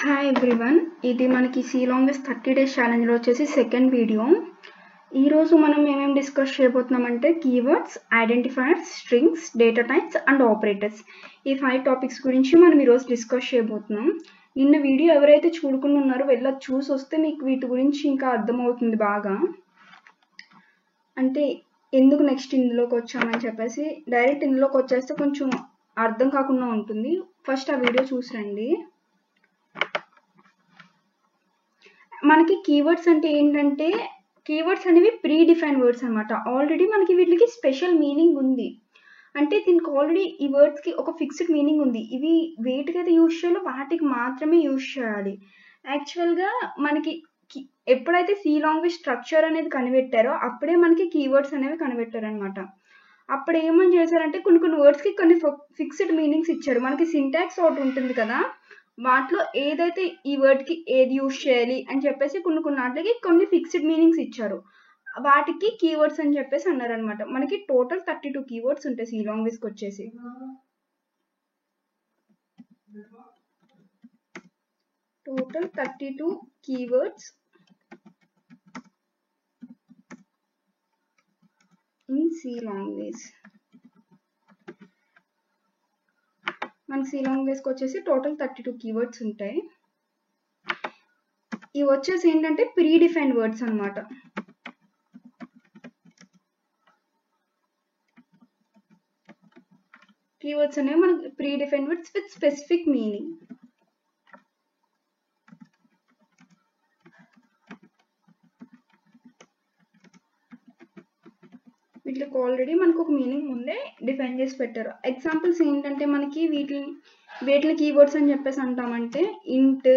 Hi everyone, ఇది మనకి C longest 30 days ఛాలెంజ్లో వచ్చేసి సెకండ్ వీడియో. ఈరోజు మనం ఏమేమి డిస్కస్ చేయబోతున్నామంటే keywords, identifiers, strings, data types and operators. ఈ 5 టాపిక్స్ గురించి మనం ఈరోజు డిస్కస్ చేయబోతున్నాం. నిన్న వీడియో ఎవరైతే చూడకుండా ఉన్నారో వెళ్ళి చూసి వస్తే మీకు వీటి గురించి ఇంకా అర్థమవుతుంది బాగా. అంటే ఎందుకు నెక్స్ట్ ఇందులోకి వచ్చామని చెప్పేసి డైరెక్ట్ ఇందులోకి వచ్చేస్తే కొంచెం అర్థం కాకుండా ఉంటుంది. ఫస్ట్ ఆ వీడియో చూసి రండి. మనకి కీవర్డ్స్ అంటే ఏంటంటే కీవర్డ్స్ అనేవి ప్రీ డిఫైన్ వర్డ్స్ అనమాట. ఆల్రెడీ మనకి వీటికి స్పెషల్ మీనింగ్ ఉంది. అంటే దీనికి ఆల్రెడీ ఈ వర్డ్స్కి ఒక ఫిక్స్డ్ మీనింగ్ ఉంది. ఇవి వేటికైతే యూజ్ చేయాలో వాటికి మాత్రమే యూజ్ చేయాలి. యాక్చువల్గా మనకి ఎప్పుడైతే సి లాంగ్వేజ్ స్ట్రక్చర్ అనేది కనిపెట్టారో అప్పుడే మనకి కీవర్డ్స్ అనేవి కనిపెట్టారు అనమాట. అప్పుడు ఏమని చేశారంటే కొన్ని వర్డ్స్కి కొన్ని ఫిక్స్డ్ మీనింగ్స్ ఇచ్చారు. మనకి సింటాక్స్ ఒకటి ఉంటుంది కదా, వాటిలో ఏదైతే ఈ వర్డ్కి ఏది యూజ్ చేయాలి అని చెప్పేసి కొన్ని వాటికి కొన్ని ఫిక్స్డ్ మీనింగ్స్ ఇచ్చారు. వాటికి కీవర్డ్స్ అని చెప్పేసి అన్నారు అనమాట. మనకి టోటల్ 32 కీవర్డ్స్ ఉంటాయి సి లాంగ్వేజ్కి వచ్చేసి. Total 32 keywords in C language. మనకి సి లాంగ్వేజ్కి వచ్చేసి టోటల్ 32 కీవర్డ్స్ ఉంటాయి. ఇవి వచ్చేసి ఏంటంటే ప్రీ డిఫైన్డ్ వర్డ్స్ అనమాట. కీవర్డ్స్ అనేవి మనకి predefined words with specific meaning. వీటికి ఆల్రెడీ మనకు ఒక మీనింగ్ ముందే డిఫైన్ చేసి పెట్టారు. ఎగ్జాంపుల్స్ ఏంటంటే మనకి వీటిని కీవర్డ్స్ అని చెప్పేసి అంటామంటే ఇంట్,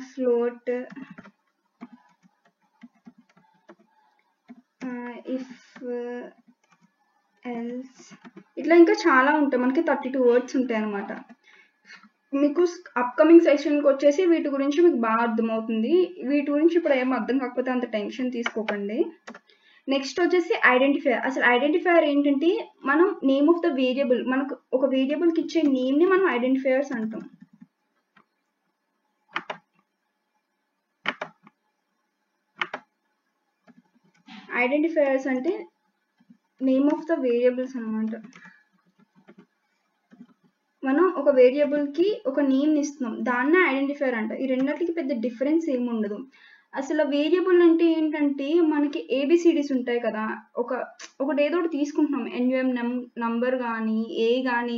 ఫ్లోట్, ఇఫ్, ఎల్స్, ఇట్లా ఇంకా చాలా ఉంటాయి. మనకి 32 వర్డ్స్ ఉంటాయి అనమాట. మీకు అప్కమింగ్ సెషన్కి వచ్చేసి వీటి గురించి మీకు బాగా అర్థమవుతుంది. వీటి గురించి ఇప్పుడు ఏం అర్థం కాకపోతే అంత టెన్షన్ తీసుకోకండి. నెక్స్ట్ వచ్చేసి ఐడెంటిఫైయర్. అసలు ఐడెంటిఫైయర్ ఏంటంటే మనం నేమ్ ఆఫ్ ద వేరియబుల్, మనకు ఒక వేరియబుల్కి ఇచ్చే నేమ్ని మనం ఐడెంటిఫైయర్స్ అంటాం. ఐడెంటిఫైయర్స్ అంటే నేమ్ ఆఫ్ ద వేరియబుల్స్ అనమాట. మనం ఒక వేరియబుల్కి ఒక నేమ్ని ఇస్తున్నాం, దాన్నే ఐడెంటిఫైయర్ అంట. ఈ రెండింటికి పెద్ద డిఫరెన్స్ ఏమి ఉండదు. అసలు వేరియబుల్ అంటే ఏంటంటే మనకి ఏబిసిడీస్ ఉంటాయి కదా, ఒకటి ఏదో ఒకటి తీసుకుంటున్నాం, ఎన్యుఎం నంబర్ కానీ ఏ కానీ,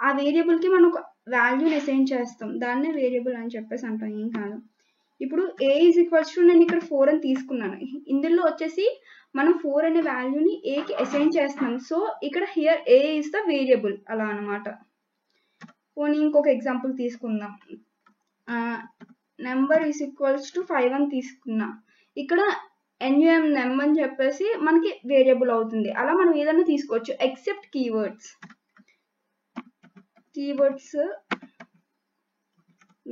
ఆ వేరియబుల్కి మనం ఒక వాల్యూని అసైన్ చేస్తాం, దాన్నే వేరియబుల్ అని చెప్పేసి అంటాం. ఏం కాదు. ఇప్పుడు ఏ ఈజ్ ఈక్వల్స్ టు, నేను ఇక్కడ 4 అని తీసుకున్నాను. ఇందులో వచ్చేసి మనం 4 అనే వాల్యూని ఏకి అసైన్ చేస్తున్నాం. సో ఇక్కడ here A is the variable అలా అనమాట. పోనీ ఇంకొక ఎగ్జాంపుల్ తీసుకుందాం. నెంబర్ ఈజ్ ఈక్వల్స్ టు 5 అని తీసుకున్నా. ఇక్కడ ఎన్యుఎం నెమ్ అని చెప్పేసి మనకి వేరియబుల్ అవుతుంది. అలా మనం ఏదైనా తీసుకోవచ్చు except keywords. Keywords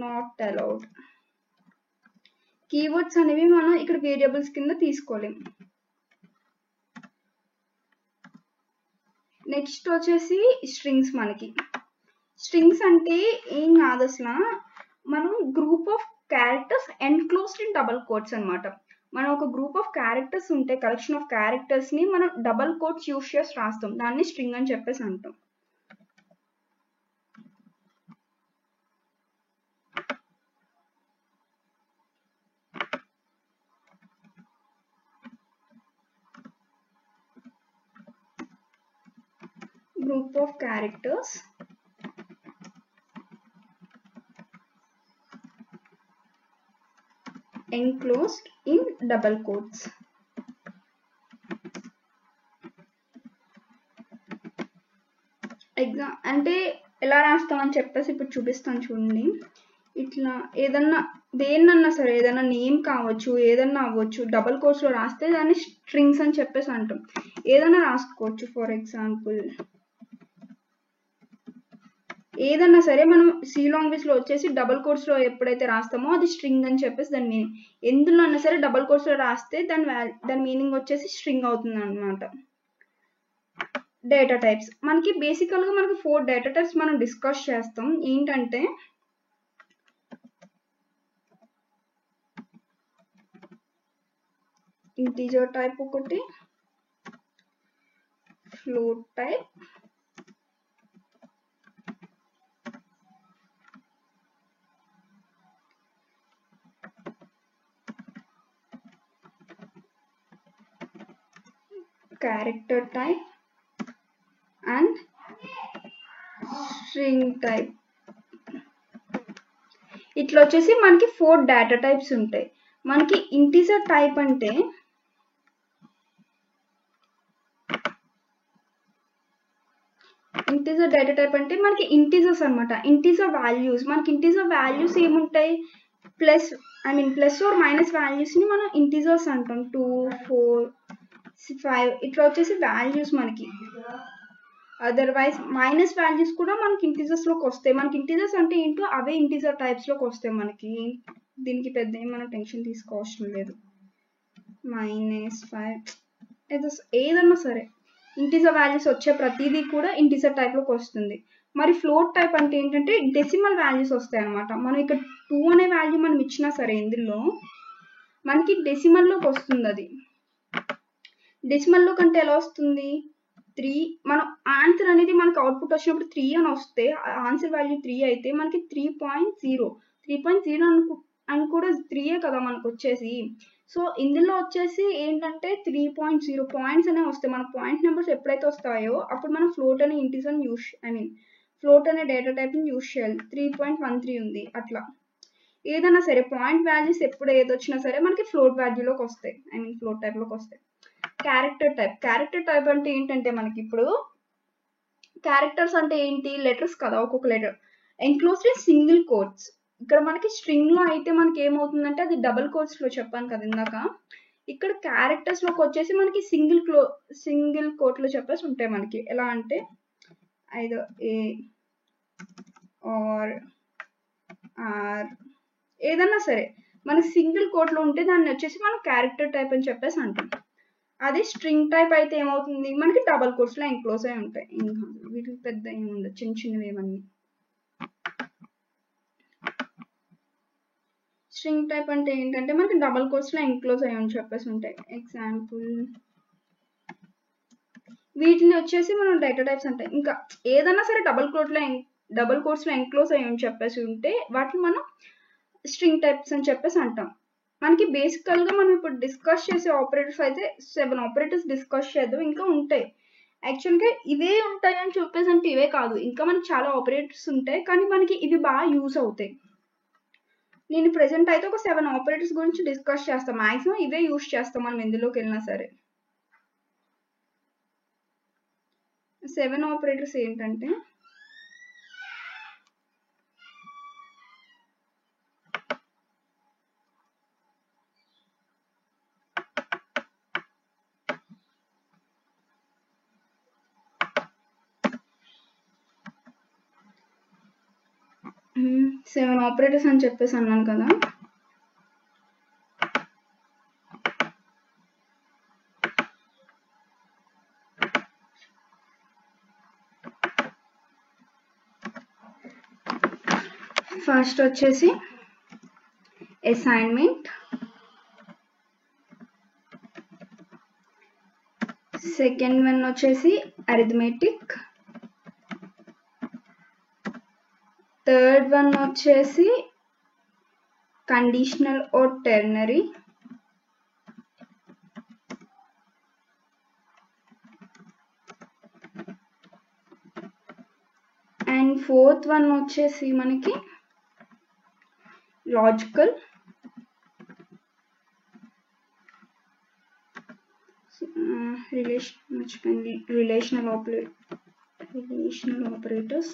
not allowed. Keywords అనేవి మనం ఇక్కడ వేరియబుల్స్ కింద తీసుకోలేం. నెక్స్ట్ వచ్చేసి స్ట్రింగ్స్. మనకి స్ట్రింగ్స్ అంటే ఏం కాదు, అసలు మనం group of characters enclosed in double quotes అనమాట. మనం ఒక గ్రూప్ ఆఫ్ క్యారెక్టర్స్ ఉంటే, కలెక్షన్ ఆఫ్ క్యారెక్టర్స్ ని మనం డబల్ కోట్స్ యూజ్ చేసి రాస్తాం, దాన్ని స్ట్రింగ్ అని చెప్పేసి అంటాం. Group of characters enclosed in double quotes. అంటే ఎలా రాస్తామని చెప్పేసి ఇప్పుడు చూపిస్తాను చూడండి. ఇట్లా దేన్నన్నా సరే, ఏదైనా నేమ్ కావచ్చు, ఏదన్నా అవ్వచ్చు, డబల్ కోట్స్లో రాస్తే దాన్ని స్ట్రింగ్స్ అని చెప్పేసి అంటాం. ఏదైనా రాసుకోవచ్చు. ఫర్ ఎగ్జాంపుల్ ఏదన్నా సరే మనం సి లాంగ్వేజ్లో వచ్చేసి డబల్ కోట్స్లో ఎప్పుడైతే రాస్తామో అది స్ట్రింగ్ అని చెప్పేసి దాని మీనింగ్. ఎందులో అన్నా సరే డబల్ కోట్స్లో రాస్తే దాని మీనింగ్ వచ్చేసి స్ట్రింగ్ అవుతుంది అనమాట. Data types. మనకి బేసికల్గా మనకి 4 డేటా టైప్స్ మనం డిస్కస్ చేస్తాం. ఏంటంటే ఇంటీజర్ టైప్ ఒకటి, float type, character type and string type. ఇట్లా వచ్చేసి మనకి 4 డేటా టైప్స్ ఉంటాయి. మనకి ఇంటీజర్ టైప్ అంటే ఇంటీజర్ డేటా టైప్ అంటే మనకి ఇంటీజర్స్ అనమాట, ఇంటీజర్ వాల్యూస్. మనకి ఇంటీజర్ వాల్యూస్ ఏముంటాయి, ప్లస్ ఆర్ మైనస్ వాల్యూస్ ని మనం ఇంటీజర్స్ అంటాం. 2, 4, 5 ఇట్లా వచ్చేసి వాల్యూస్ మనకి. అదర్వైజ్ మైనస్ వాల్యూస్ కూడా మనకి ఇంటీజర్స్ లోకి వస్తాయి. మనకి ఇంటీజర్స్ అంటే ఏంటో అవే ఇంటీజర్ టైప్స్ లోకి వస్తాయి మనకి. దీనికి పెద్ద ఏం మనం టెన్షన్ తీసుకోవడం లేదు. -5 ఏదన్నా సరే ఇంటీజర్ వాల్యూస్ వచ్చే ప్రతిదీ కూడా ఇంటీజర్ టైప్ లోకి వస్తుంది. మరి ఫ్లోట్ టైప్ అంటే ఏంటంటే డెసిమల్ వాల్యూస్ వస్తాయి అనమాట. మనం ఇక్కడ 2 అనే వాల్యూ మనం ఇచ్చినా సరే ఇందులో మనకి డెసిమల్ లోకి వస్తుంది. అది డెసిమల్ లో కంటే ఎలా వస్తుంది, 3. మనం ఆన్సర్ అనేది మనకి అవుట్పుట్ వచ్చినప్పుడు 3 అని వస్తే ఆన్సర్ వాల్యూ 3 అయితే మనకి 3.0 అని కూడా 3 కదా మనకు వచ్చేసి. సో ఇందులో వచ్చేసి ఏంటంటే 3.0 పాయింట్స్ అనేవి వస్తాయి. మన పాయింట్ నెంబర్స్ ఎప్పుడైతే వస్తాయో అప్పుడు మనం ఫ్లోట్ అనే ఇంటీజర్ ఫ్లోట్ అనే డేటా టైప్ ని యూస్ చేయాలి. 3.13 ఉంది అట్లా. ఏదైనా సరే పాయింట్ వాల్యూస్ ఎప్పుడు ఏదొచ్చినా సరే మనకి ఫ్లోట్ వాల్యూలోకి వస్తాయి, ఫ్లోట్ టైప్ లోకి వస్తాయి. క్యారెక్టర్ టైప్ అంటే ఏంటంటే మనకి ఇప్పుడు క్యారెక్టర్స్ అంటే ఏంటి, లెటర్స్ కదా, ఒక్కొక్క letter enclosed in single quotes. ఇక్కడ మనకి స్ట్రింగ్ లో అయితే మనకి ఏమవుతుందంటే అది డబుల్ కోట్స్ లో చెప్పాను కదా ఇందాక. ఇక్కడ క్యారెక్టర్స్ లోకి వచ్చేసి మనకి సింగిల్ కోట్ లో చెప్పేసి ఉంటాయి మనకి. ఎలా అంటే either A or R ఏదన్నా సరే మనకి సింగిల్ కోట్ లో ఉంటే దాన్ని వచ్చేసి మనం క్యారెక్టర్ టైప్ అని చెప్పేసి అంటాం. అదే స్ట్రింగ్ టైప్ అయితే ఏమవుతుంది, మనకి డబల్ కోట్స్ లో ఎంక్లోజ్ అయి ఉంటాయి. వీటికి పెద్ద ఏమి ఉండదు, చిన్న చిన్నవి ఏమన్నీ. స్ట్రింగ్ టైప్ అంటే ఏంటంటే మనకి డబల్ కోట్స్ లో ఎంక్లోజ్ అయ్యి అని చెప్పేసి ఉంటాయి. ఎగ్జాంపుల్ వీటిని వచ్చేసి మనం డేటా టైప్స్ అంటే ఇంకా ఏదైనా సరే డబల్ కోట్స్ లో ఎంక్లోజ్ అయ్యి అని చెప్పేసి ఉంటే వాటిని మనం స్ట్రింగ్ టైప్స్ అని చెప్పేసి అంటాం. మనకి బేసికల్ గా మనం ఇప్పుడు డిస్కస్ చేసే ఆపరేటర్స్ అయితే 7 ఆపరేటర్స్ డిస్కస్ చేద్దాం. ఇంకా ఉంటాయి యాక్చువల్గా, ఇవే ఉంటాయి అని చెప్పేసి అంటే ఇవే కాదు, ఇంకా మనకి చాలా ఆపరేటర్స్ ఉంటాయి, కానీ మనకి ఇవి బాగా యూజ్ అవుతాయి. నేను ప్రెసెంట్ అయితే ఒక 7 ఆపరేటర్స్ గురించి డిస్కస్ చేస్తాం. మాక్సిమం ఇవే యూజ్ చేస్తాం మనం ఎందులోకి వెళ్ళినా సరే. 7 ఆపరేటర్స్ ఏంటంటే సెవెన్ ఆపరేటర్స్ అని చెప్పేసి అన్నాను కదా. ఫస్ట్ వచ్చేసి అసైన్మెంట్, సెకండ్ వన్ వచ్చేసి అరిథమెటిక్, థర్డ్ వన్ వచ్చేసి conditional or ternary, and fourth one వచ్చేసి మనకి logical, relational operators,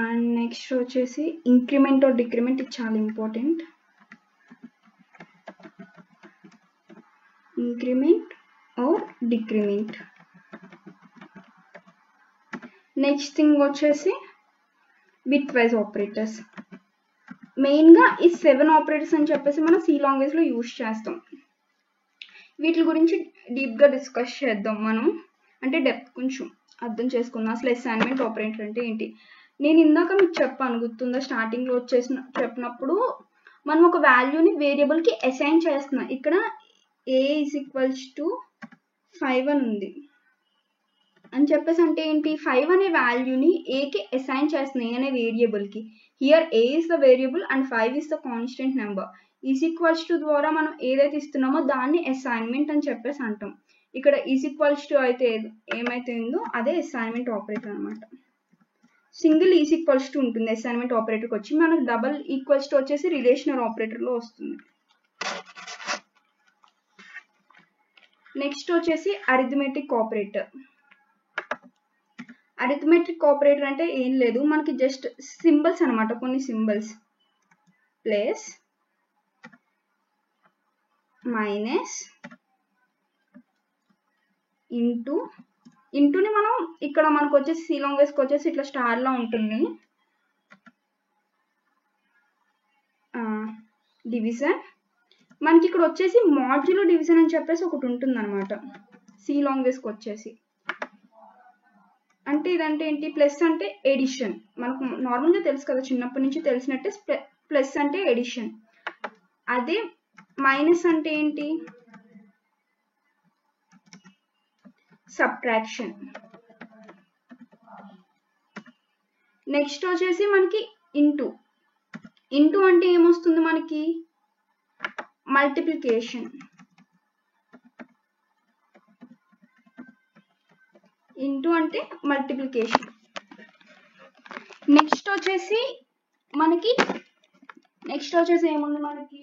and next వచ్చేసి ఇంక్రిమెంట్ ఆర్ డిక్రిమెంట్. ఇది చాలా important. Increment or decrement. Next thing వచ్చేసి బిట్ వైజ్ ఆపరేటర్స్. మెయిన్గా ఈ 7 ఆపరేటర్స్ అని చెప్పేసి మనం సి లాంగ్వేజ్లో యూజ్ చేస్తాం. వీటి గురించి డీప్గా డిస్కస్ చేద్దాం మనం, అంటే డెప్త్ కొంచెం అర్థం చేసుకుందాం. అసలు అసైన్మెంట్ ఆపరేటర్ అంటే ఏంటి. నేను ఇందాక మీకు చెప్పాను, గుర్తుందా, స్టార్టింగ్లో చెప్పినప్పుడు మనం ఒక వాల్యూని వేరియబుల్కి అసైన్ చేస్తున్నాం. ఇక్కడ a is equals to 5 అని ఉంది అని చెప్పేసి అంటే ఏంటి 5 అనే వాల్యూని ఏకి అసైన్ చేస్తున్నాయి అనే వేరియబుల్కి. Here A is the variable and 5 is the constant number. Is equals to ద్వారా మనం ఏదైతే ఇస్తున్నామో దాన్ని అసైన్మెంట్ అని చెప్పేసి అంటాం. ఇక్కడ ఈజ్ ఈక్వల్స్ టు అయితే ఏమైతే ఉందో అదే అసైన్మెంట్ ఆపరేటర్ అనమాట. సింగిల్ ఈజ్ ఈక్వల్స్ టు ఉంటుంది అసైన్మెంట్ ఆపరేటర్కి వచ్చి, మనకు డబల్ ఈక్వల్స్ టు వచ్చేసి రిలేషనల్ ఆపరేటర్లో వస్తుంది. నెక్స్ట్ వచ్చేసి అరిథమెటిక్ ఆపరేటర్. అరిథమెటిక్ ఆపరేటర్ అంటే ఏం లేదు, మనకి జస్ట్ సింబల్స్ అనమాట, కొన్ని సింబల్స్ ప్లస్ మైనస్ ఇంటూని మనం ఇక్కడ మనకు వచ్చేసి సి లాంగ్వేజ్కి వచ్చేసి ఇట్లా స్టార్ లా ఉంటుంది. డివిజన్ మనకి ఇక్కడ వచ్చేసి మాడ్యులో డివిజన్ అని చెప్పేసి ఒకటి ఉంటుంది అనమాట సి లాంగ్వేజ్కి వచ్చేసి. అంటే ఇదంటే ఏంటి, ప్లస్ అంటే ఎడిషన్, మనకు నార్మల్గా తెలుసు కదా, చిన్నప్పటి నుంచి తెలిసినట్టే ప్లస్ అంటే ఎడిషన్. అదే మైనస్ అంటే ఏంటి, సబ్ట్రాక్షన్. నెక్స్ట్ వచ్చేసి మనకి ఇంటూ అంటే ఏమొస్తుంది మనకి, మల్టిప్లికేషన్. ఇంటూ అంటే మల్టిప్లికేషన్. నెక్స్ట్ వచ్చేసి ఏముంది మనకి,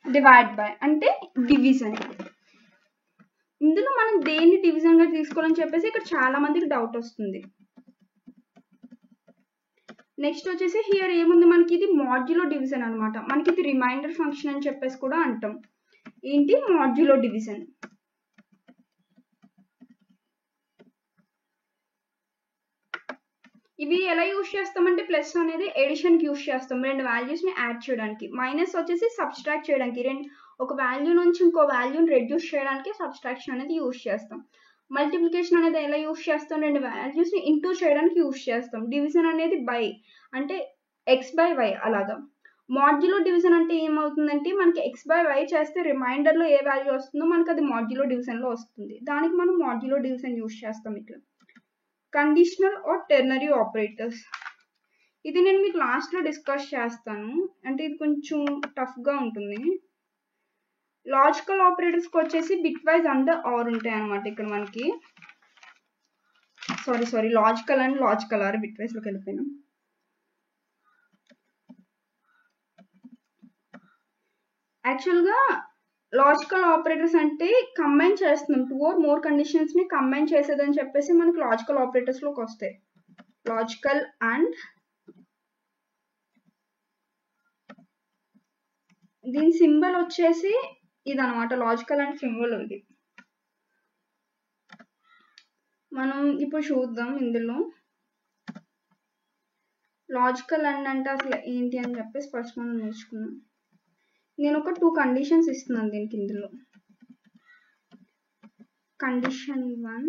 డివైడ్ బై అంటే డివిజన్. ఇందులో మనం దేన్ని డివిజన్ గా తీసుకోవాలని చెప్పేసి ఇక్కడ చాలా మందికి డౌట్ వస్తుంది. నెక్స్ట్ వచ్చేసి హియర్ ఏముంది మనకి, ఇది మాడ్యులో డివిజన్ అనమాట. మనకి ఇది రిమైండర్ ఫంక్షన్ అని చెప్పేసి కూడా అంటాం. ఏంటి, మాడ్యులో డివిజన్. ఇవి ఎలా యూజ్ చేస్తామంటే, ప్లస్ అనేది ఎడిషన్ కి యూజ్ చేస్తాం, రెండు వాల్యూస్ ని యాడ్ చేయడానికి. మైనస్ వచ్చేసి సబ్స్ట్రాక్ట్ చేయడానికి, ఒక వాల్యూ నుంచి ఇంకో వాల్యూని రెడ్యూస్ చేయడానికి సబ్స్ట్రాక్షన్ అనేది యూజ్ చేస్తాం. మల్టిప్లికేషన్ అనేది ఎలా యూజ్ చేస్తాం, రెండు వాల్యూస్ ని ఇంటూ చేయడానికి యూజ్ చేస్తాం. డివిజన్ అనేది బై అంటే ఎక్స్ బై వై అలాగా. మాడ్యులో డివిజన్ అంటే ఏమవుతుందంటే, మనకి ఎక్స్ బై వై చేస్తే రిమైండర్ లో ఏ వాల్యూ వస్తుందో మనకి అది మాడ్యులో డివిజన్ లో వస్తుంది. దానికి మనం మాడ్యులో డివిజన్ యూజ్ చేస్తాం. ఇక్కడ కండిషనల్ ఆర్ టెర్నరీ ఆపరేటర్స్, ఇది నేను మీకు లాస్ట్ లో డిస్కస్ చేస్తాను, అంటే ఇది కొంచెం టఫ్ గా ఉంటుంది. లాజికల్ ఆపరేటర్స్ కి వచ్చేసి బిట్ వైజ్ అండ్ ఆర్ ఉంటాయి అనమాట. ఇక్కడ మనకి sorry logical and logical are bit wise లోకి వెళ్ళిపోయినాం. యాక్చువల్గా లాజికల్ ఆపరేటర్స్ అంటే కంబైన్ చేస్తున్నాం, 2 or more కండిషన్స్ ని కంబైన్ చేసేదని చెప్పేసి మనకి లాజికల్ ఆపరేటర్స్ లోకి వస్తాయి. లాజికల్ అండ్, దీని సింబల్ వచ్చేసి ఇది అనమాట, లాజికల్ అండ్ సింబల్ ఉంది. మనం ఇప్పుడు చూద్దాం ఇందులో లాజికల్ అండ్ అంటే అసలు ఏంటి అని చెప్పేసి ఫస్ట్ మనం నేర్చుకున్నాం. నేను ఒక 2 కండిషన్స్ ఇస్తున్నాను దీనికి. ఇందులో కండిషన్ 1,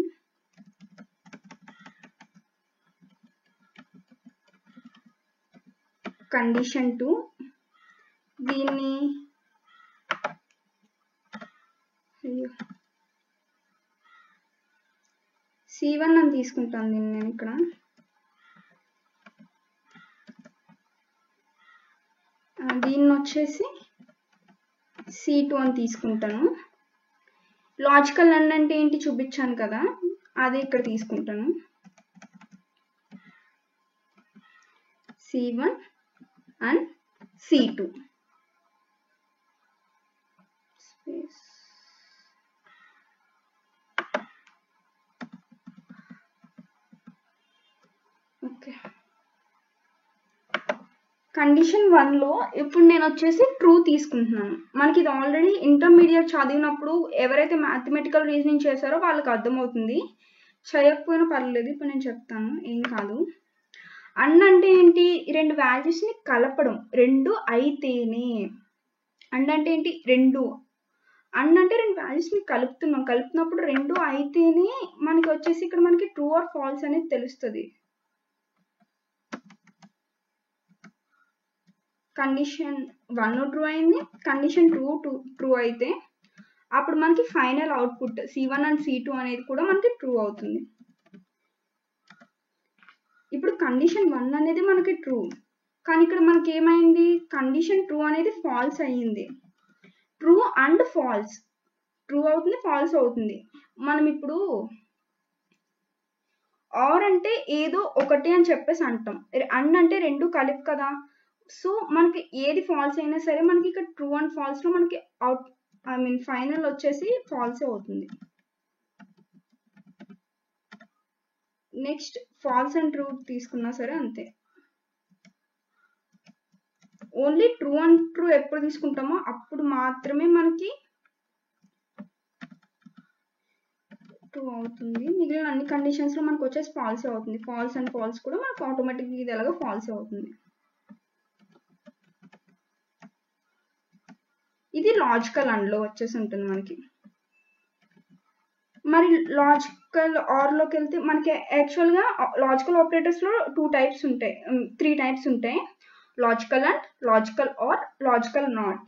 కండిషన్ 2. దీన్ని C1 అని తీసుకుంటాను దీన్ని నేను ఇక్కడ. దీన్ని వచ్చేసి C2 అని తీసుకుంటాను. లాజికల్ అండ్ అంటే ఏంటి చూపించాను కదా, అదే ఇక్కడ తీసుకుంటాను. C1 and C2. Okay, condition 1 లో ఇప్పుడు నేను వచ్చేసి ట్రూ తీసుకుంటున్నాను. మనకి ఇది ఆల్రెడీ ఇంటర్మీడియట్ చదివినప్పుడు ఎవరైతే మ్యాథమెటికల్ రీజనింగ్ చేశారో వాళ్ళకి అర్థమవుతుంది, చేయకపోయినా పర్లేదు, ఇప్పుడు నేను చెప్తాను, ఏం కాదు. అండ్ అంటే ఏంటి, రెండు వాల్యూస్ ని కలపడం, రెండు అయితేనే. అండ్ అంటే ఏంటి, రెండు అంటే రెండు వాల్యూస్ ని కలుపుతున్నప్పుడు రెండు అయితేనే మనకి వచ్చేసి ఇక్కడ మనకి ట్రూ ఆర్ ఫాల్స్ అనేది తెలుస్తుంది. కండిషన్ 1 ట్రూ అయింది, కండిషన్ 2 ట్రూ అయితే అప్పుడు మనకి final output C1 and C2 అనేది కూడా మనకి ట్రూ అవుతుంది. ఇప్పుడు కండిషన్ 1 అనేది మనకి ట్రూ, కానీ ఇక్కడ మనకి ఏమైంది, కండిషన్ 2 అనేది ఫాల్స్ అయ్యింది. ట్రూ అండ్ ఫాల్స్, ట్రూ అవుతుంది ఫాల్స్ అవుతుంది. మనం ఇప్పుడు ఆర్ అంటే ఏదో ఒకటి అని చెప్పేసి అంటాం, అండ్ అంటే రెండు కలిపి కదా. సో మనకి ఏది ఫాల్స్ అయినా సరే మనకి ఇక్కడ ట్రూ అండ్ ఫాల్స్ లో మనకి అవుట్ ఫైనల్ వచ్చేసి ఫాల్సే అవుతుంది. నెక్స్ట్ ఫాల్స్ అండ్ ట్రూ తీసుకున్నా సరే అంతే. ఓన్లీ ట్రూ అండ్ ట్రూ ఎప్పుడు తీసుకుంటామో అప్పుడు మాత్రమే మనకి ట్రూ అవుతుంది. మిగిలిన అన్ని కండిషన్స్ లో మనకు వచ్చేసి ఫాల్స్ అవుతుంది. ఫాల్స్ అండ్ ఫాల్స్ కూడా మనకు ఆటోమేటిక్ ఇది ఎలాగో ఫాల్స్ అవుతుంది. ఇది లాజికల్ అండ్ లో వచ్చేసి ఉంటుంది మనకి. మరి లాజికల్ ఆర్ లోకి వెళ్తే మనకి యాక్చువల్ గా లాజికల్ ఆపరేటర్స్ లో 3 టైప్స్ ఉంటాయి. Logical and, logical are, logical not.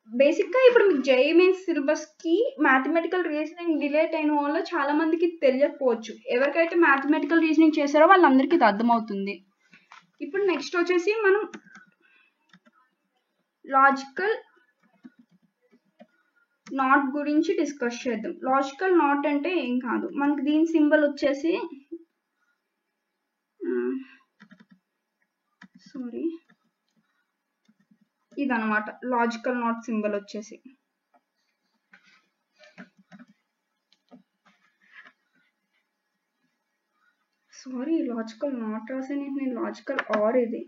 Basic గా ఇప్పుడు మీకు జేఈఈ మెయిన్స్ సిలబస్ కి మ్యాథమెటికల్ రీజనింగ్ డిలేట్ అయిన వల్ల చాలా మందికి తెలియకపోవచ్చు. ఎవరికైతే మ్యాథమెటికల్ రీజనింగ్ చేశారో వాళ్ళందరికీ ఇది అర్థమవుతుంది. ఇప్పుడు నెక్స్ట్ వచ్చేసి మనం లాజికల్ నాట్ గురించి డిస్కస్ చేద్దాం. లాజికల్ నాట్ అంటే ఏం కాదు, మనకి దీని సింబల్ వచ్చేసి ఇదన్నమాట. లాజికల్ నాట్ సింబల్ వచ్చేసి లాజికల్ నాట్ రాసాను నేను, లాజికల్ ఆర్. ఇది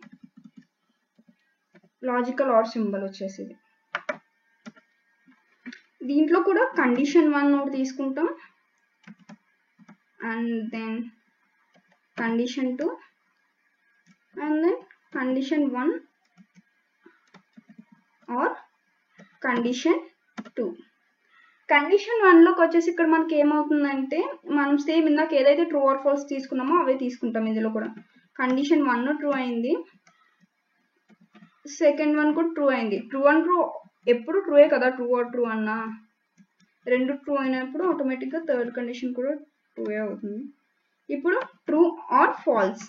లాజికల్ ఆర్ సింబల్ వచ్చేసి ఇది. దీంట్లో కూడా కండిషన్ 1 నోట్ తీసుకుంటాం, and then condition 2, and then condition 1 or condition 2. Condition 1 లోకి వచ్చేసి ఇక్కడ మనకి ఏమవుతుందంటే మనం సేమ్ ఇందాక ఏదైతే ట్రూ ఆర్ ఫాల్స్ తీసుకున్నామో అవే తీసుకుంటాం. ఇందులో కూడా కండిషన్ 1 ట్రూ అయింది, సెకండ్ 1 కూడా ట్రూ అయింది. ట్రూ అండ్ ట్రూ ఎప్పుడు ట్రూయే కదా, ట్రూ ఆర్ ట్రూ అన్నా. రెండు ట్రూ అయినప్పుడు ఆటోమేటిక్గా థర్డ్ కండిషన్ కూడా ట్రూయే అవుతుంది. ఇప్పుడు ట్రూ ఆర్ ఫాల్స్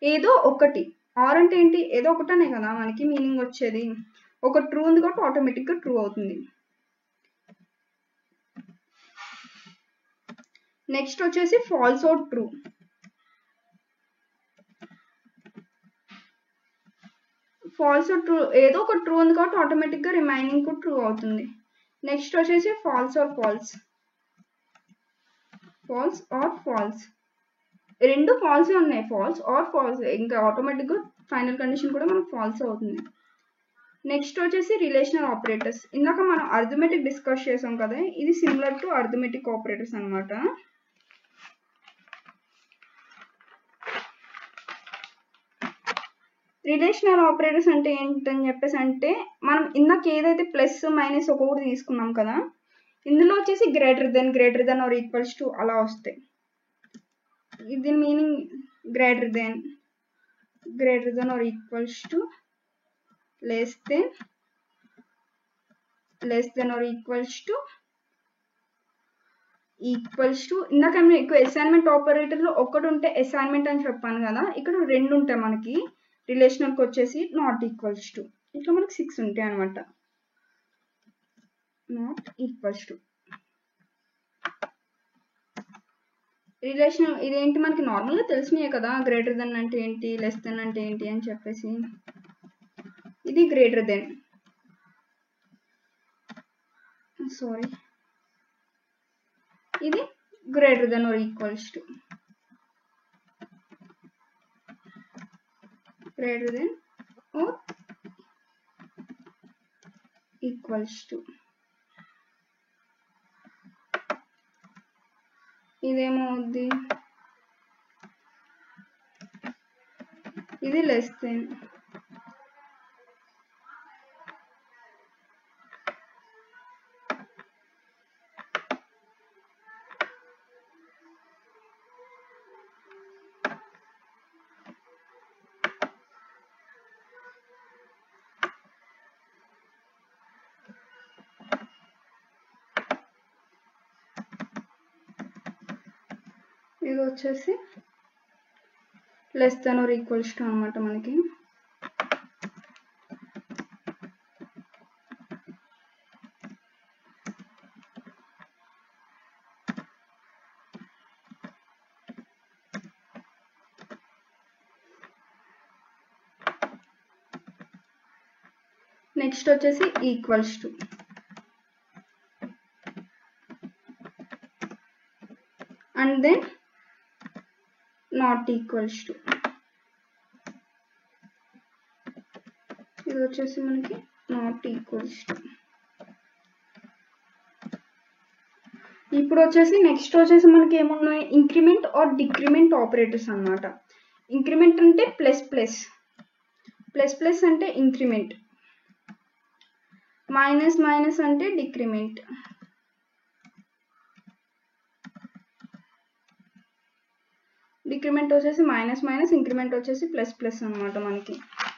ఏదో ఒకటి. ఆర్ అంటే ఏంటి, ఏదో ఒకటనే కదా మనకి మీనింగ్ వచ్చేది. ఒక ట్రూ ఉంది కాబట్టి ఆటోమేటిక్గా ట్రూ అవుతుంది. నెక్స్ట్ వచ్చేసి false or true. False or true, ఏదో ఒక ట్రూ ఉంది కాబట్టి ఆటోమేటిక్గా రిమైనింగ్ కూడా ట్రూ అవుతుంది. నెక్స్ట్ వచ్చేసి false or false. False or false రెండు ఫాల్సే ఉన్నాయి, ఫాల్స్ ఆర్ ఫాల్స్, ఇంకా ఆటోమేటిక్గా ఫైనల్ కండిషన్ కూడా మనకు ఫాల్స్ అవుతుంది. నెక్స్ట్ వచ్చేసి రిలేషనల్ ఆపరేటర్స్. ఇందాక మనం అర్థమెటిక్ డిస్కస్ చేసాం కదా, ఇది సిమిలర్ టు అర్థమెటిక్ ఆపరేటర్స్ అనమాట. రిలేషనల్ ఆపరేటర్స్ అంటే ఏంటని చెప్పేసి అంటే మనం ఇందాక ఏదైతే ప్లస్ మైనస్ ఒక్కొక్కటి తీసుకున్నాం కదా, ఇందులో వచ్చేసి greater than or equals to అలా వస్తాయి. దీని meaning greater than or equals to, less than or equals to ఇందాక మీకు అసైన్మెంట్ ఆపరేటర్లో ఒకటి ఉంటే అసైన్మెంట్ అని చెప్పాను కదా, ఇక్కడ రెండు ఉంటాయి మనకి. రిలేషనల్కి వచ్చేసి నాట్ ఈక్వల్స్ టు, ఇట్లా మనకి 6 ఉంటాయి అనమాట. నాట్ ఈక్వల్స్ టు రిలేషనల్ ఇదేంటి మనకి నార్మల్గా తెలిసినాయే కదా, గ్రేటర్ దెన్ అంటే ఏంటి, లెస్ దెన్ అంటే ఏంటి అని చెప్పేసి. ఇది గ్రేటర్ దెన్, ఇది greater than or equals to, greater than or equals to. ఇదేమవుద్ది, ఇది లెస్ దెన్. ఇది వచ్చేసి less than or equals to అనమాట మనకి. నెక్స్ట్ వచ్చేసి equals to, and then not equals to. ఇది వచ్చేసి మనకి నాట్ ఈక్వల్స్ టు. ఇప్పుడు వచ్చేసి నెక్స్ట్ వచ్చేసి మనకి ఏమున్నాయి, ఇంక్రిమెంట్ ఆర్ డిక్రిమెంట్ ఆపరేటర్స్ అన్నమాట. ఇంక్రిమెంట్ అంటే ప్లస్ ప్లస్, ప్లస్ ప్లస్ అంటే ఇంక్రిమెంట్, మైనస్ మైనస్ అంటే డిక్రిమెంట్. డిక్రిమెంట్ వచ్చేసి మైనస్ మైనస్, ఇంక్రిమెంట్ వచ్చేసి ప్లస్ ప్లస్ అనమాట.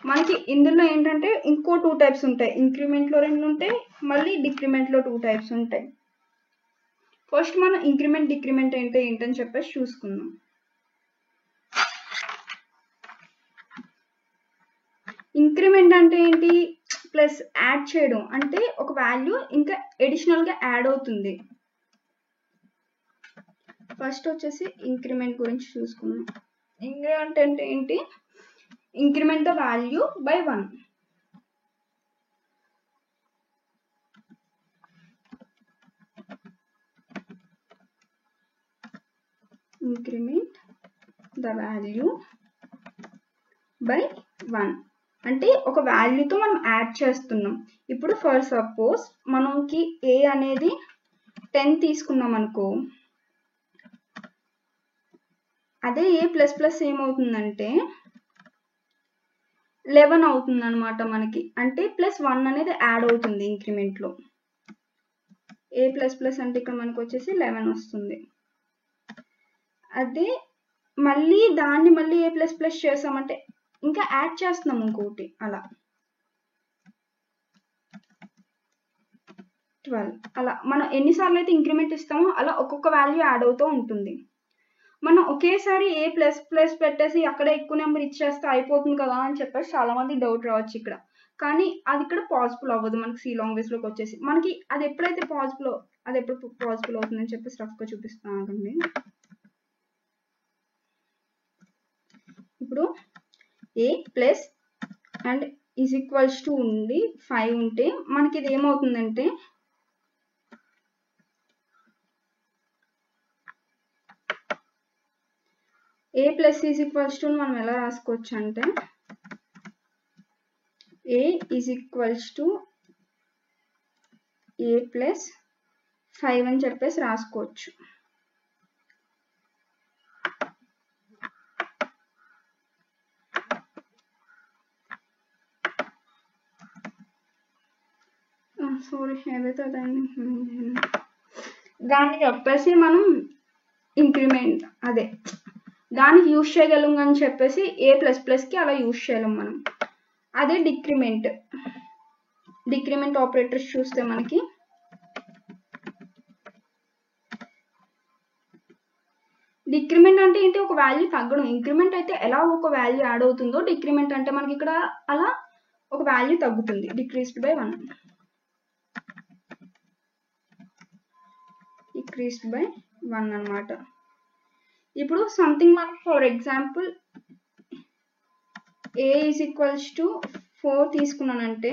మనకి ఇందులో ఏంటంటే ఇంకో 2 టైప్స్ ఉంటాయి. ఇంక్రిమెంట్లో 2 ఉంటాయి, మళ్ళీ డిక్రిమెంట్లో 2 టైప్స్ ఉంటాయి. ఫస్ట్ మనం ఇంక్రిమెంట్ డిక్రిమెంట్ ఏంటని చెప్పేసి చూసుకుందాం. ఇంక్రిమెంట్ అంటే ఏంటి, ప్లస్ యాడ్ చేయడం, అంటే ఒక వాల్యూ ఇంకా అడిషనల్ గా యాడ్ అవుతుంది. ఫస్ట్ వచ్చేసి ఇంక్రిమెంట్ గురించి చూసుకుందాం. ఇంక్రిమెంట్ అంటే ఏంటి, increment the value by 1. Increment the value by 1 అంటే ఒక వాల్యూతో మనం యాడ్ చేస్తున్నాం. ఇప్పుడు ఫర్ సపోజ్ మనకి ఏ అనేది 10 తీసుకున్నాం అనుకో, అదే ఏ ప్లస్ ప్లస్ ఏమవుతుందంటే 11 అవుతుంది అనమాట మనకి. అంటే ప్లస్ 1 అనేది యాడ్ అవుతుంది ఇంక్రిమెంట్ లో. ఏ ప్లస్ ప్లస్ అంటే ఇక్కడ మనకు వచ్చేసి 11 వస్తుంది. అదే మళ్ళీ దాన్ని మళ్ళీ ఏ ప్లస్ ప్లస్ చేసామంటే ఇంకా యాడ్ చేస్తున్నాం ఇంకోటి, అలా 12. అలా మనం ఎన్నిసార్లు అయితే ఇంక్రిమెంట్ ఇస్తామో అలా ఒక్కొక్క వాల్యూ యాడ్ అవుతూ ఉంటుంది. మనం ఒకేసారి ఏ ప్లస్ ప్లస్ పెట్టేసి అక్కడ ఎక్కువ నెంబర్ ఇచ్చేస్తే అయిపోతుంది కదా అని చెప్పేసి చాలా మంది డౌట్ రావచ్చు ఇక్కడ. కానీ అది ఇక్కడ పాసిబుల్ అవ్వదు మనకి సి లాంగ్వేజ్ లోకి వచ్చేసి. మనకి అది ఎప్పుడు పాసిబుల్ అవుతుందని చెప్పేసి రఫ్ గా చూపిస్తాను ఆగండి. ఇప్పుడు A plus and is equals to ఉండి 5 ఉంటే మనకి ఇది ఏమవుతుందంటే A plus is equals to మనం ఎలా రాసుకోవచ్చు అంటే A is equals to A plus 5 అని చెప్పేసి రాసుకోవచ్చు. సారీ ఏదైతే దాన్ని చెప్పేసి మనం ఇంక్రిమెంట్ అదే దానికి యూజ్ చేయగలం అని చెప్పేసి ఏ ప్లస్ ప్లస్ కి అలా యూజ్ చేయలేం మనం. అదే డిక్రిమెంట్ ఆపరేటర్స్ చూస్తే మనకి డిక్రిమెంట్ అంటే ఏంటి, ఒక వాల్యూ తగ్గడం. ఇంక్రిమెంట్ అయితే ఎలా ఒక వాల్యూ యాడ్ అవుతుందో, డిక్రిమెంట్ అంటే మనకి ఇక్కడ అలా ఒక వాల్యూ తగ్గుతుంది. డిక్రీస్డ్ బై 1, డిక్రీస్డ్ బై 1 అన్నమాట. ఇప్పుడు సంథింగ్ మనం for example A is equals to 4 తీసుకున్నానంటే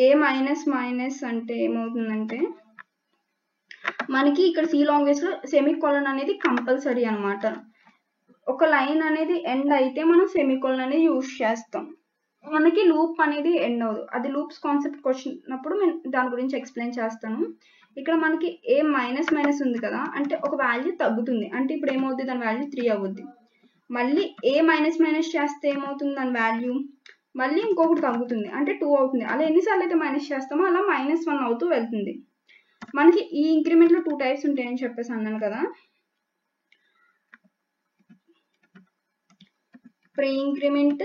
ఏ మైనస్ మైనస్ అంటే ఏమవుతుందంటే మనకి ఇక్కడ సి లాంగ్వేజ్ లో సెమీకోలన్ అనేది కంపల్సరీ అన్నమాట. ఒక లైన్ అనేది ఎండ్ అయితే మనం సెమీకోలన్ అనేది యూజ్ చేస్తాం. మనకి లూప్ అనేది ఎండ్ అవ్వదు. అది లూప్స్ కాన్సెప్ట్ వచ్చినప్పుడు నేను దాని గురించి ఎక్స్ప్లెయిన్ చేస్తాను. ఇక్కడ మనకి ఏ మైనస్ మైనస్ ఉంది కదా, అంటే ఒక వాల్యూ తగ్గుతుంది. అంటే ఇప్పుడు ఏమవుతుంది, దాని వాల్యూ 3 అవుద్ది. మళ్ళీ ఏ మైనస్ మైనస్ చేస్తే ఏమవుతుంది, దాని వాల్యూ మళ్ళీ ఇంకొకటి తగ్గుతుంది, అంటే 2 అవుతుంది. అలా ఎన్నిసార్లు అయితే మైనస్ చేస్తామో అలా -1 అవుతూ వెళ్తుంది. మనకి ఈ ఇంక్రిమెంట్ లో 2 టైప్స్ ఉంటాయని చెప్పేసి అన్నాను కదా. Pre increment,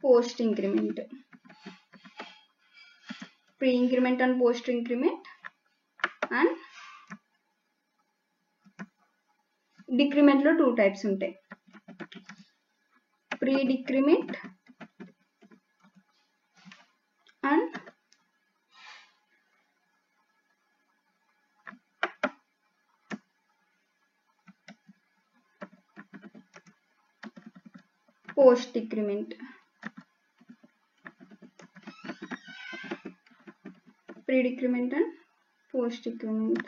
post increment, pre increment and post increment, and decrement లో 2 types ఉంటాయి, pre decrement and post decrement. Pre decrement and post decrement.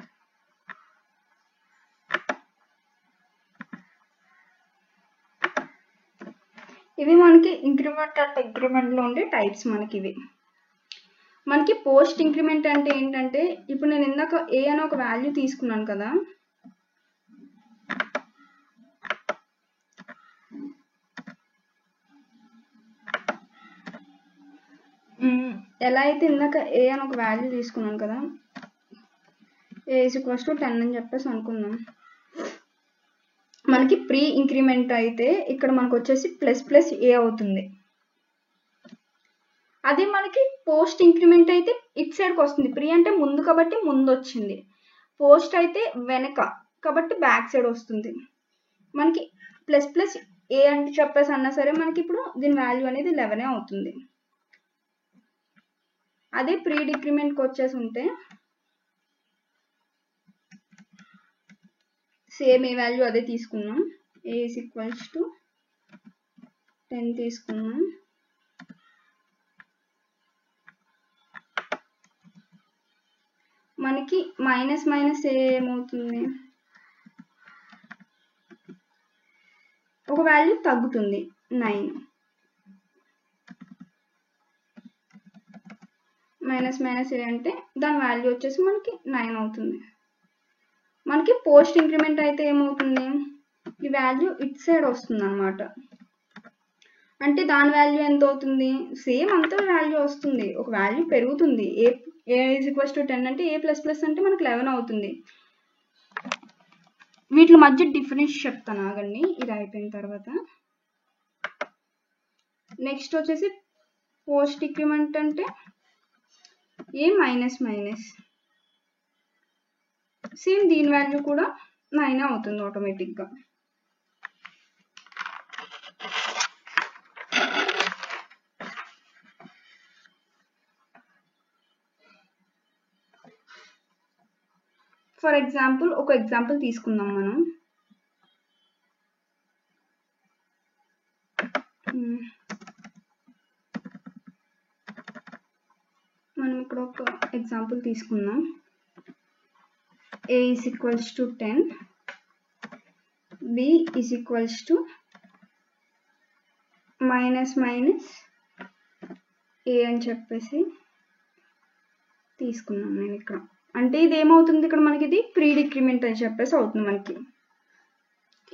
ఇవి మనకి ఇంక్రిమెంట్ అండ్ డిక్రిమెంట్ లో ఉండే టైప్స్. మనకి ఇవి మనకి పోస్ట్ ఇంక్రిమెంట్ అంటే ఏంటంటే, ఇప్పుడు నేను ఇందాక ఏ అని ఒక వాల్యూ తీసుకున్నాను కదా, ఎలా అయితే ఇందాక ఏ అని ఒక వాల్యూ తీసుకున్నాను కదా, ఏ ఈజ్ ఈక్వల్స్ టు 10 అని చెప్పేసి అనుకుందాం. మనకి ప్రీ ఇంక్రిమెంట్ అయితే ఇక్కడ మనకు వచ్చేసి ప్లస్ ప్లస్ ఏ అవుతుంది. అదే మనకి పోస్ట్ ఇంక్రిమెంట్ అయితే ఇట్ సైడ్కి వస్తుంది. ప్రీ అంటే ముందు కాబట్టి ముందు వచ్చింది, పోస్ట్ అయితే వెనక కాబట్టి బ్యాక్ సైడ్ వస్తుంది. మనకి ప్లస్ ప్లస్ ఏ అంటే చెప్పేసి అన్నా సరే మనకి ఇప్పుడు దీని వాల్యూ అనేది 11 అవుతుంది. అదే ప్రీ డిక్రిమెంట్కి వచ్చేసి ఉంటే సేమ్ ఏ వాల్యూ అదే తీసుకున్నాం, ఏ ఈజ్ ఈక్వల్స్ టు 10 తీసుకున్నాం. మనకి మైనస్ మైనస్ ఏమవుతుంది, ఒక వాల్యూ తగ్గుతుంది 9, మైనస్ మైనస్ ఏ అంటే దాని వాల్యూ వచ్చేసి మనకి 9 అవుతుంది. మనకి పోస్ట్ ఇంక్రిమెంట్ అయితే ఏమవుతుంది, ఈ వాల్యూ ఇట్ సైడ్ వస్తుంది అనమాట. అంటే దాని వాల్యూ ఎంత అవుతుంది, సేమ్ అంత వాల్యూ వస్తుంది, ఒక వాల్యూ పెరుగుతుంది. ఏ ఈజ్ ఈక్వల్స్ టు 10 అంటే ఏ ప్లస్ ప్లస్ అంటే మనకి 11 అవుతుంది. వీటి మధ్య డిఫరెన్స్ చెప్తాను ఆగండి, ఇది అయిపోయిన తర్వాత. నెక్స్ట్ వచ్చేసి పోస్ట్ ఇంక్రిమెంట్ అంటే ఏ మైనస్ మైనస్, సేమ్ దీని వాల్యూ కూడా 9 అవుతుంది ఆటోమేటిక్గా. ఫర్ ఎగ్జాంపుల్ ఒక ఎగ్జాంపుల్ తీసుకుందాం మనం. ఇక్కడ ఒక ఎగ్జాంపుల్ తీసుకుందాం. A is equals to 10, B is equals to minus minus A అని చెప్పేసి తీసుకున్నాం నేను ఇక్కడ. అంటే ఇది ఏమవుతుంది, ఇక్కడ మనకి ఇది ప్రీ డిక్రిమెంట్ అని చెప్పేసి అవుతుంది. మనకి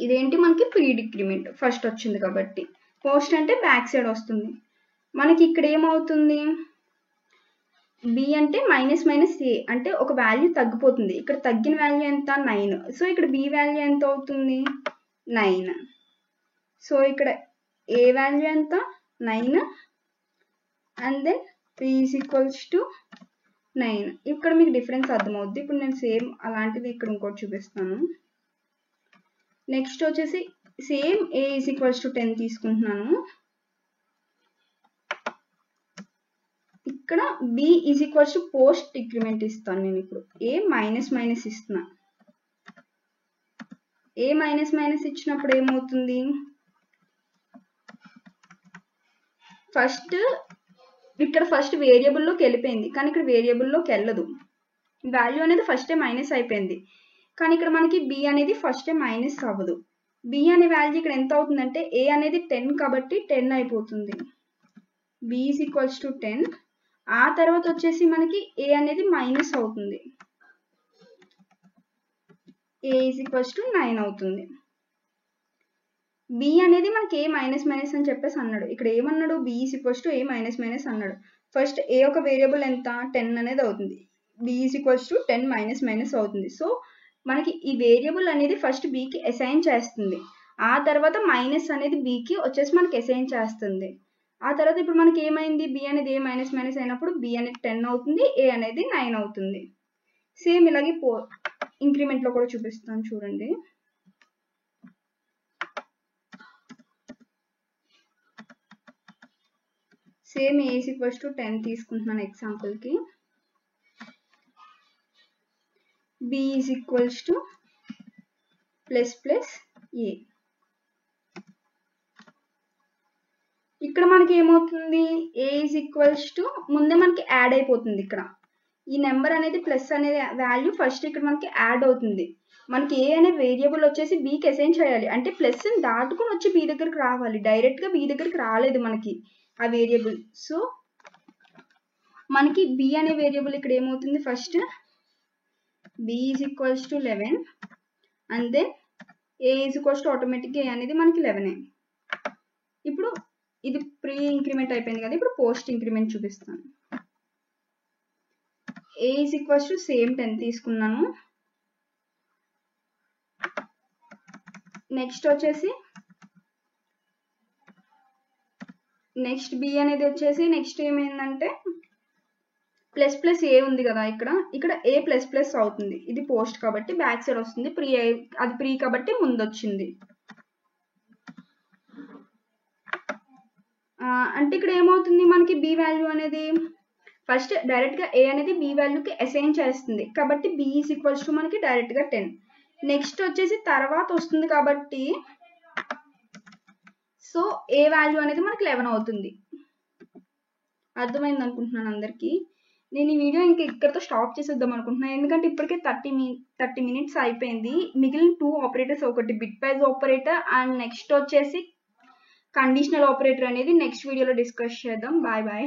ఇదేంటి, మనకి ప్రీ డిక్రిమెంట్ ఫస్ట్ వచ్చింది కాబట్టి, పోస్ట్ అంటే బ్యాక్ సైడ్ వస్తుంది. మనకి ఇక్కడ ఏమవుతుంది, బి అంటే మైనస్ మైనస్ ఏ అంటే ఒక వాల్యూ తగ్గిపోతుంది. ఇక్కడ తగ్గిన వాల్యూ ఎంత, 9. సో ఇక్కడ బి వాల్యూ ఎంత అవుతుంది, 9. సో ఇక్కడ ఏ వాల్యూ ఎంత, 9, and then B is equals to 9. ఇక్కడ మీకు డిఫరెన్స్ అర్థమవుద్ది. ఇప్పుడు నేను సేమ్ అలాంటిది ఇక్కడ ఇంకోటి చూపిస్తాను. నెక్స్ట్ వచ్చేసి same A is equals to 10 తీసుకుంటున్నాను. ఇక్కడ B is equals to post decrement ఇస్తాను నేను. ఇప్పుడు ఏ మైనస్ మైనస్ ఇస్తున్నా. ఏ మైనస్ మైనస్ ఇచ్చినప్పుడు ఏమవుతుంది, ఇక్కడ ఫస్ట్ వేరియబుల్లోకి వెళ్ళిపోయింది, కానీ ఇక్కడ వేరియబుల్లోకి వెళ్ళదు. వాల్యూ అనేది ఫస్టే మైనస్ అయిపోయింది, కానీ ఇక్కడ మనకి బి అనేది ఫస్టే మైనస్ అవ్వదు. బి అనే వాల్యూ ఇక్కడ ఎంత అవుతుందంటే, ఏ అనేది 10 కాబట్టి 10 అయిపోతుంది. B is equals to 10. ఆ తర్వాత వచ్చేసి మనకి ఏ అనేది మైనస్ అవుతుంది, ఏ ఈజ్ ఈక్వల్స్ టు 9 అవుతుంది. బి అనేది మనకి ఏ మైనస్ మైనస్ అని చెప్పేసి అన్నాడు. ఇక్కడ ఏమన్నాడు, B is equals to A minus minus అన్నాడు. ఫస్ట్ ఏ ఒక వేరియబుల్ ఎంత, 10 అనేది అవుతుంది. B is equals to 10 minus minus అవుతుంది. సో మనకి ఈ వేరియబుల్ అనేది ఫస్ట్ బికి అసైన్ చేస్తుంది, ఆ తర్వాత మైనస్ అనేది బికి వచ్చేసి మనకి అసైన్ చేస్తుంది. ఆ తర్వాత ఇప్పుడు మనకి ఏమైంది, బి అనేది ఏ మైనస్ మైనస్ అయినప్పుడు బి అనేది 10 అవుతుంది, ఏ అనేది 9 అవుతుంది. సేమ్ ఇలాగే ఇంక్రిమెంట్లో కూడా చూపిస్తాను చూడండి. Same A is equals to 10 తీసుకుంటున్నాను ఎగ్జాంపుల్కి. B is equals to plus plus A. ఇక్కడ మనకి ఏమవుతుంది, ఏ ఈజ్ ఈక్వల్స్ టు ముందే మనకి యాడ్ అయిపోతుంది. ఇక్కడ ఈ నెంబర్ అనేది ప్లస్ అనే వాల్యూ ఫస్ట్ ఇక్కడ మనకి యాడ్ అవుతుంది. మనకి ఏ అనే వేరియబుల్ వచ్చేసి బికి అసైన్ చేయాలి, అంటే ప్లస్ దాటుకుని వచ్చి బి దగ్గరికి రావాలి, డైరెక్ట్గా బి దగ్గరికి రాలేదు మనకి ఆ వేరియబుల్. సో మనకి బి అనే వేరియబుల్ ఇక్కడ ఏమవుతుంది, first B is equals to 11 and then A is equals to ఆటోమేటిక్గా ఏ అనేది మనకి 11. ఇప్పుడు ఇది ప్రీ ఇంక్రిమెంట్ అయిపోయింది కదా, ఇప్పుడు పోస్ట్ ఇంక్రిమెంట్ చూపిస్తాను. ఏ ఈజ్ ఈక్వల్స్ టు సేమ్ 10 తీసుకున్నాను. నెక్స్ట్ వచ్చేసి నెక్స్ట్ బి అనేది వచ్చేసి నెక్స్ట్ ఏమైందంటే ప్లస్ ప్లస్ ఏ ఉంది కదా, ఇక్కడ ఏ ప్లస్ ప్లస్ అవుతుంది. ఇది పోస్ట్ కాబట్టి బ్యాక్ సైడ్ వస్తుంది, ప్రీ అది ప్రీ కాబట్టి ముందు వచ్చింది. అంటే ఇక్కడ ఏమవుతుంది, మనకి బి వాల్యూ అనేది ఫస్ట్ డైరెక్ట్గా ఏ అనేది బి వాల్యూకి అసైన్ చేస్తుంది కాబట్టి బి ఈజ్ ఈక్వల్స్ టు మనకి డైరెక్ట్గా 10. నెక్స్ట్ వచ్చేసి తర్వాత వస్తుంది కాబట్టి సో ఏ వాల్యూ అనేది మనకి 11 అవుతుంది. అర్థమైంది అనుకుంటున్నాను అందరికీ. నేను ఈ వీడియో ఇంకా ఇక్కడితో స్టాప్ చేసేద్దాం అనుకుంటున్నాను, ఎందుకంటే ఇప్పటికే 30 మినిట్స్ అయిపోయింది. మిగిలిన 2 ఆపరేటర్స్, ఒకటి bitwise operator and next వచ్చేసి కండిషనల్ ఆపరేటర్ అనేది నెక్స్ట్ వీడియోలో డిస్కస్ చేద్దాం. Bye bye.